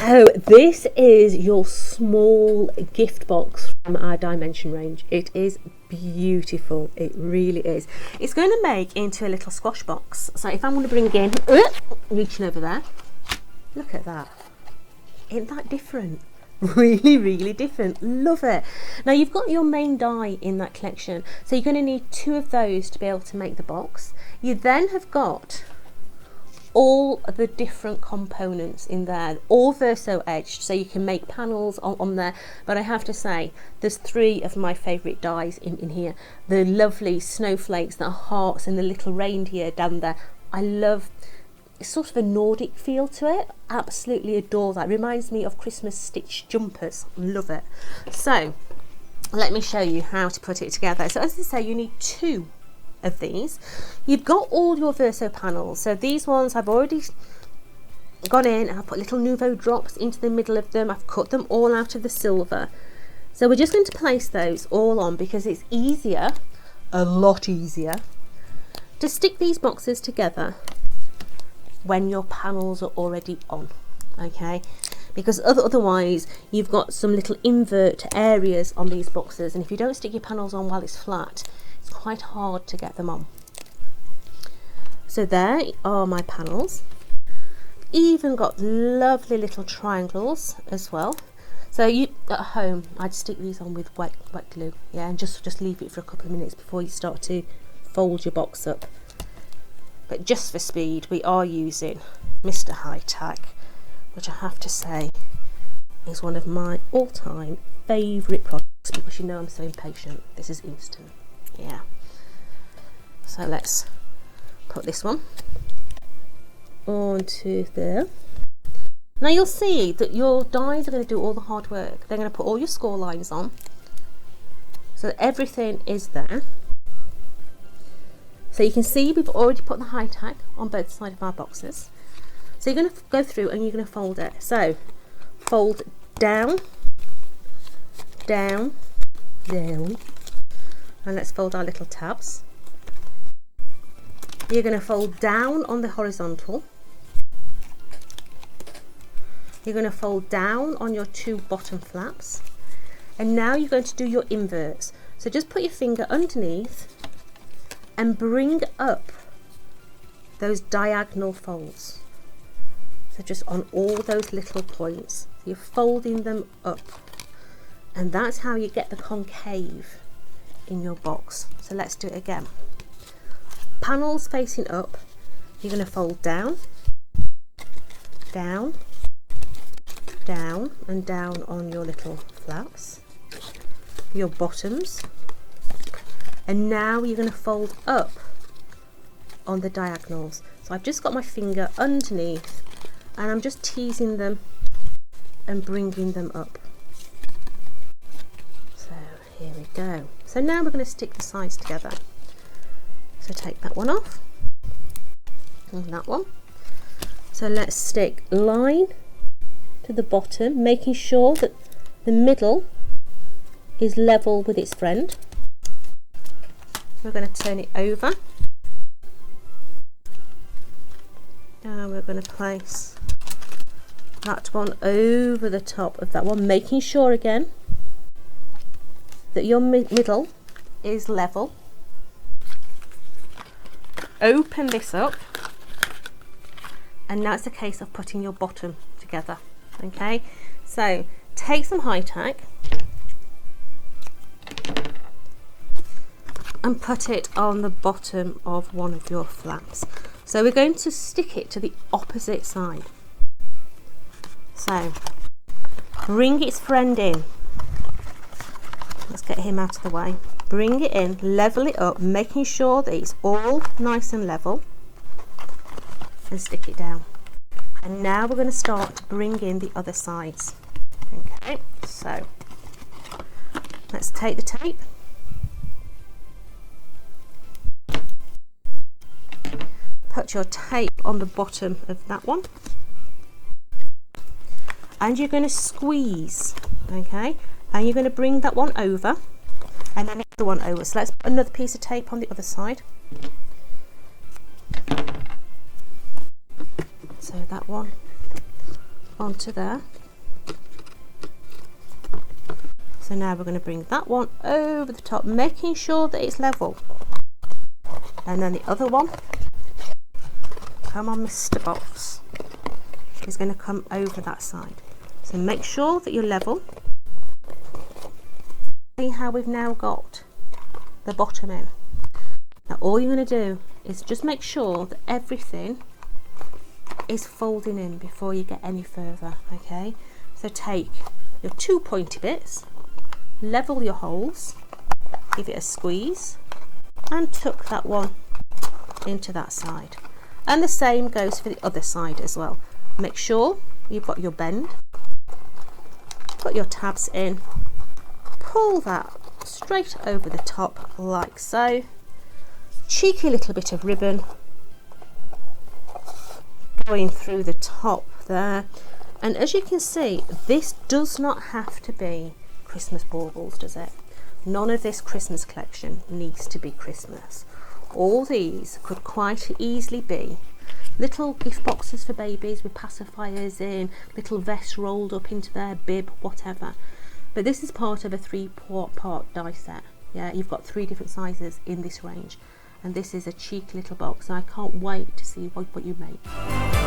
So this is your small gift box from our Dimension range. It is beautiful, it really is. It's going to make into a little squash box. So if I'm going to bring in, reaching over there, look at that. Isn't that different? Really different. Love it. Now you've got your main die in that collection, so you're going to need 2 of those to be able to make the box. You then have got all the different components in there, all verso edged, so you can make panels on there. But I have to say, there's 3 of my favourite dies in here. The lovely snowflakes, the hearts, and the little reindeer down there. I love, it's sort of a Nordic feel to it. Absolutely adore that. Reminds me of Christmas stitch jumpers. Love it. So let me show you how to put it together. So as I say, you need 2 of these. You've got all your verso panels, so these ones I've already gone in and I've put little Nouveau drops into the middle of them. I've cut them all out of the silver, so we're just going to place those all on because it's easier, a lot easier, to stick these boxes together when your panels are already on, okay? Because otherwise you've got some little invert areas on these boxes, and if you don't stick your panels on while it's flat, quite hard to get them on. So there are my panels. Even got lovely little triangles as well. So you at home, I'd stick these on with wet glue, yeah, and just leave it for a couple of minutes before you start to fold your box up. But just for speed, we are using Mr. High Tack, which I have to say is one of my all-time favourite products, because you know I'm so impatient. This is instant. Yeah, so let's put this one onto there. Now you'll see that your dies are going to do all the hard work. They're going to put all your score lines on, so everything is there. So you can see we've already put the high tack on both sides of our boxes. So you're going to go through and you're going to fold it. So fold down, down, down. And let's fold our little tabs. You're going to fold down on the horizontal. You're going to fold down on your 2 bottom flaps. And now you're going to do your inverts. So just put your finger underneath and bring up those diagonal folds. So just on all those little points. So you're folding them up. And that's how you get the concave in your box. So let's do it again. Panels facing up, you're going to fold down, down, down, and down on your little flaps, your bottoms, and now you're going to fold up on the diagonals. So I've just got my finger underneath and I'm just teasing them and bringing them up. Here we go. So now we're going to stick the sides together. So take that one off and that one. So let's stick line to the bottom, making sure that the middle is level with its friend. We're going to turn it over. Now we're going to place that one over the top of that one, making sure again that your middle is level. Open this up, and now it's a case of putting your bottom together. Okay, so take some high tack and put it on the bottom of one of your flaps. So we're going to stick it to the opposite side. So bring its friend in. Let's get him out of the way. Bring it in, level it up, making sure that it's all nice and level, and stick it down. And now we're going to start to bring in the other sides. Okay, so let's take the tape, put your tape on the bottom of that one, and you're going to squeeze, okay, and you're going to bring that one over and then the other one over. So let's put another piece of tape on the other side. So that one onto there. So now we're going to bring that one over the top, making sure that it's level. And then the other one, come on Mr. Box, is going to come over that side. So make sure that you're level. See how we've now got the bottom in. Now all you're going to do is just make sure that everything is folding in before you get any further, okay? So take your 2 pointy bits, level your holes, give it a squeeze and tuck that one into that side. And the same goes for the other side as well. Make sure you've got your bend, put your tabs in, pull that straight over the top like so. Cheeky little bit of ribbon going through the top there. And as you can see, this does not have to be Christmas baubles, does it? None of this Christmas collection needs to be Christmas. All these could quite easily be little gift boxes for babies with pacifiers in, little vests rolled up into their bib, whatever. But this is part of a 3-part die set. Yeah, you've got 3 different sizes in this range. And this is a cheeky little box. I can't wait to see what you make.